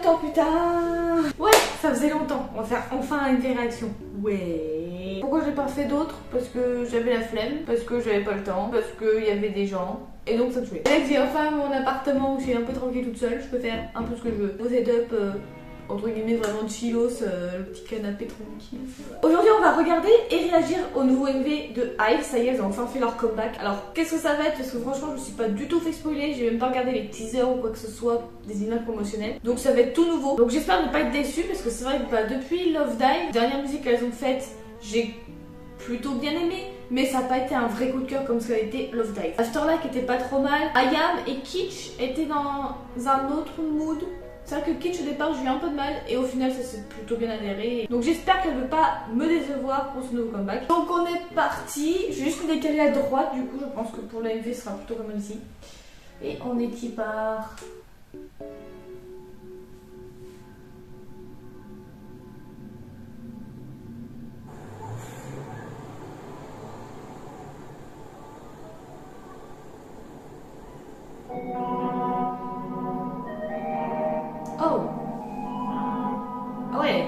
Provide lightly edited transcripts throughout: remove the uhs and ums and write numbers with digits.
temps plus tard. Ouais, ça faisait longtemps. On va faire enfin une réaction. Ouais. Pourquoi j'ai pas fait d'autres? Parce que j'avais la flemme, parce que j'avais pas le temps, parce qu'il y avait des gens. Et donc ça me saoulait. Là que j'ai enfin mon appartement où je suis un peu tranquille toute seule, je peux faire un peu ce que je veux. Au setup, entre guillemets vraiment chillos, le petit canapé tranquille. Aujourd'hui on va regarder et réagir au nouveau MV de Hive. Ça y est, ils ont enfin fait leur comeback. Alors qu'est-ce que ça va être? Parce que franchement je me suis pas du tout fait spoiler, j'ai même pas regardé les teasers ou quoi que ce soit, des images promotionnelles. Donc ça va être tout nouveau. Donc j'espère ne pas être déçue parce que c'est vrai que depuis Love Dive, dernière musique qu'elles ont faite, j'ai plutôt bien aimé, mais ça n'a pas été un vrai coup de cœur comme ce qu'a été Love Dive. Afterlife était pas trop mal. Ayam et Kitsch étaient dans un autre mood. C'est vrai que Kitsch au départ j'ai eu un peu de mal et au final ça s'est plutôt bien adhéré. Donc j'espère qu'elle ne veut pas me décevoir pour ce nouveau comeback. Donc on est parti. Je vais juste me décaler à droite, du coup je pense que pour le MV ce sera plutôt comme ici. Et on est y par... Oh. Ah ouais.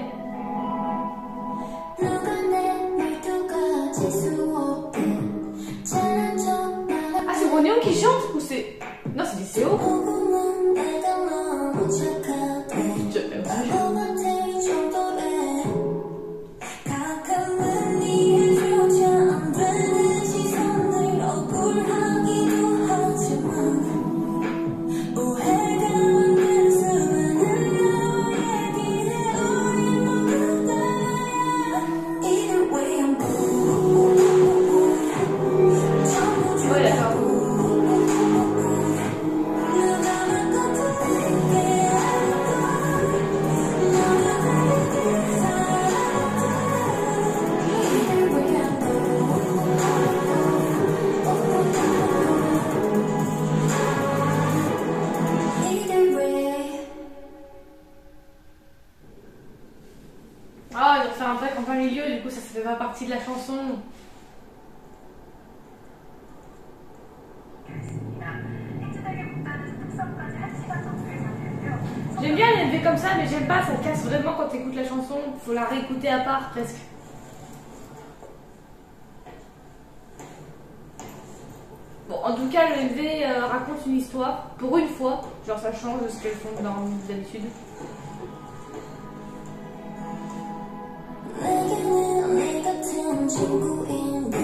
Ah c'est Wonyoung qui chante ou c'est... Non c'est des CO. Ah, ils ont fait un break en plein milieu, du coup ça fait pas partie de la chanson. J'aime bien les MV comme ça, mais j'aime pas, ça te casse vraiment quand t'écoutes la chanson. Faut la réécouter à part presque. Bon, en tout cas, le MV raconte une histoire, pour une fois. Genre ça change de ce qu'elles font d'habitude.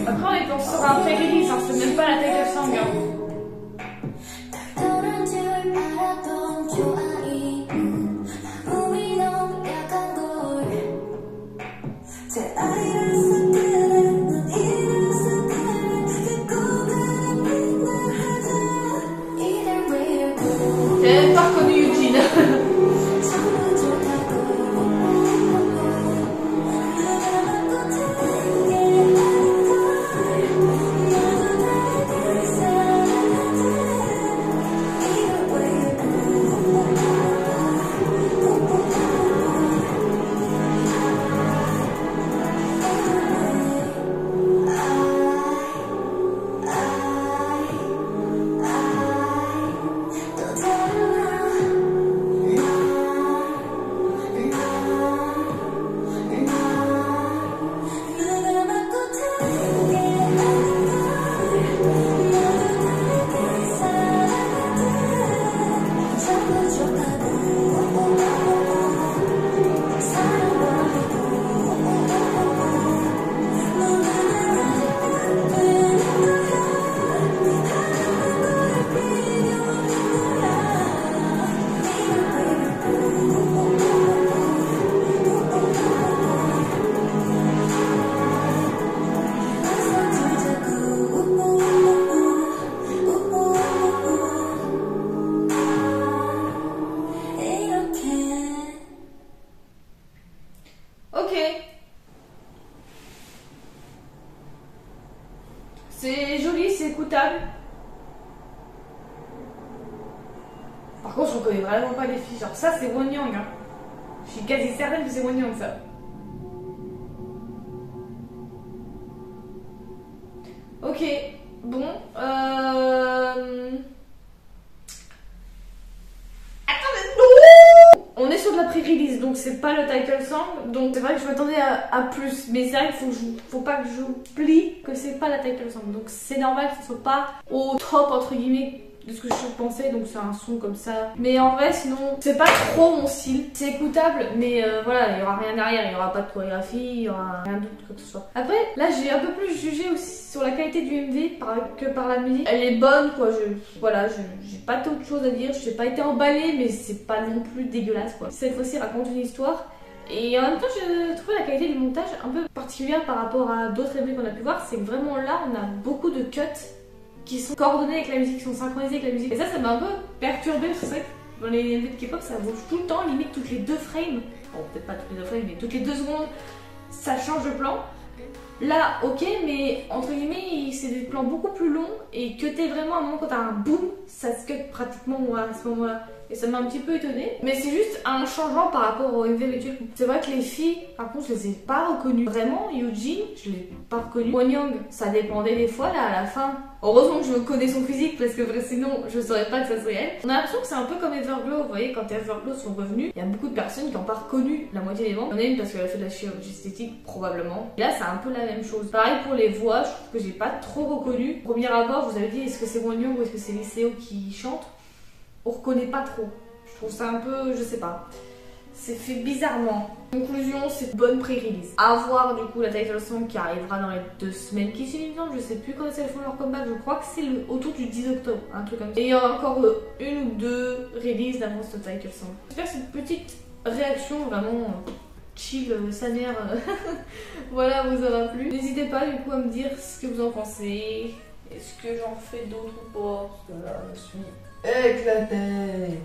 Après, on est pensé sur un pré-release, hein, c'est même pas la title song. Hein. J'ai même pas reconnu Eugene. C'est joli, c'est écoutable. Par contre, je reconnais vraiment pas les filles. Genre, ça, c'est Wonyoung. Hein. Je suis quasi certaine que c'est Wonyoung, ça. Ok, bon. Attends, mais... On est sur de la pré-release, donc c'est pas le title song, donc c'est vrai que je m'attendais à plus, mais c'est vrai qu'il faut pas que j'oublie que c'est pas la title song, donc c'est normal que ce soit pas au top entre guillemets de ce que je pensais, donc c'est un son comme ça. Mais en vrai, sinon, c'est pas trop mon style. C'est écoutable, mais voilà, il y aura rien derrière, il y aura pas de chorégraphie, il y aura rien d'autre que ce soit. Après, là, j'ai un peu plus jugé aussi sur la qualité du MV que par la musique. Elle est bonne, quoi. Voilà, j'ai pas tant de choses à dire. J'ai pas été emballée, mais c'est pas non plus dégueulasse, quoi. Cette fois-ci, raconte une histoire. Et en même temps, j'ai trouvé la qualité du montage un peu particulière par rapport à d'autres MV qu'on a pu voir. C'est que vraiment là, on a beaucoup de cuts qui sont coordonnés avec la musique, qui sont synchronisés avec la musique. Et ça m'a un peu perturbée, parce que c'est vrai que dans les MV de K-pop, ça bouge tout le temps, limite toutes les 2 frames. Bon, peut-être pas toutes les 2 frames, mais toutes les 2 secondes, ça change de plan. Là, ok, mais entre guillemets, c'est des plans beaucoup plus longs et que t'es vraiment à un moment quand t'as un boom, ça se cut pratiquement à ce moment-là. Et ça m'a un petit peu étonnée. Mais c'est juste un changement par rapport au MV habituel. C'est vrai que les filles, par contre, je les ai pas reconnues. Vraiment, Eugene, je l'ai pas reconnue. Wonyoung, ça dépendait des fois, là, à la fin. Heureusement que je connais son physique, parce que sinon, je saurais pas que ça serait elle. On a l'impression que c'est un peu comme Everglow. Vous voyez, quand Everglow sont revenus, il y a beaucoup de personnes qui n'ont pas reconnu la moitié des membres. Il y en a une parce qu'elle a fait de la chirurgie esthétique, probablement. Et là, c'est un peu la même chose. Pareil pour les voix, je trouve que j'ai pas trop reconnu. Au premier abord, vous avez dit, est-ce que c'est Wonyoung ou est-ce que c'est Lee Seo qui chante? On reconnaît pas trop. Je trouve ça un peu, je sais pas. C'est fait bizarrement. Conclusion, c'est une bonne pré-release. À voir du coup la title song qui arrivera dans les 2 semaines qui suivent, je sais plus quand elles font leur comeback, je crois que c'est autour du 10 octobre, un truc comme ça. Et il y aura encore 1 ou 2 releases d'avance de title song. J'espère que cette petite réaction vraiment chill, sa mère, voilà, vous aura plu. N'hésitez pas du coup à me dire ce que vous en pensez. Est-ce que j'en fais d'autres ou pas? Parce que là, je suis éclatée.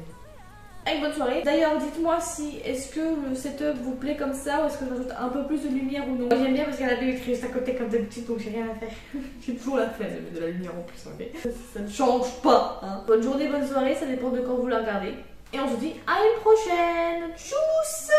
Allez, bonne soirée. D'ailleurs, dites-moi si est-ce que le setup vous plaît comme ça ou est-ce que je rajoute un peu plus de lumière ou non. J'aime bien parce qu'elle a pu écrire juste à côté comme d'habitude, donc j'ai rien à faire. J'ai toujours la flemme de mettre de la lumière en plus, ok. Ça ne change pas, hein. Bonne journée, bonne soirée, ça dépend de quand vous la regardez. Et on se dit à une prochaine. Tchuss.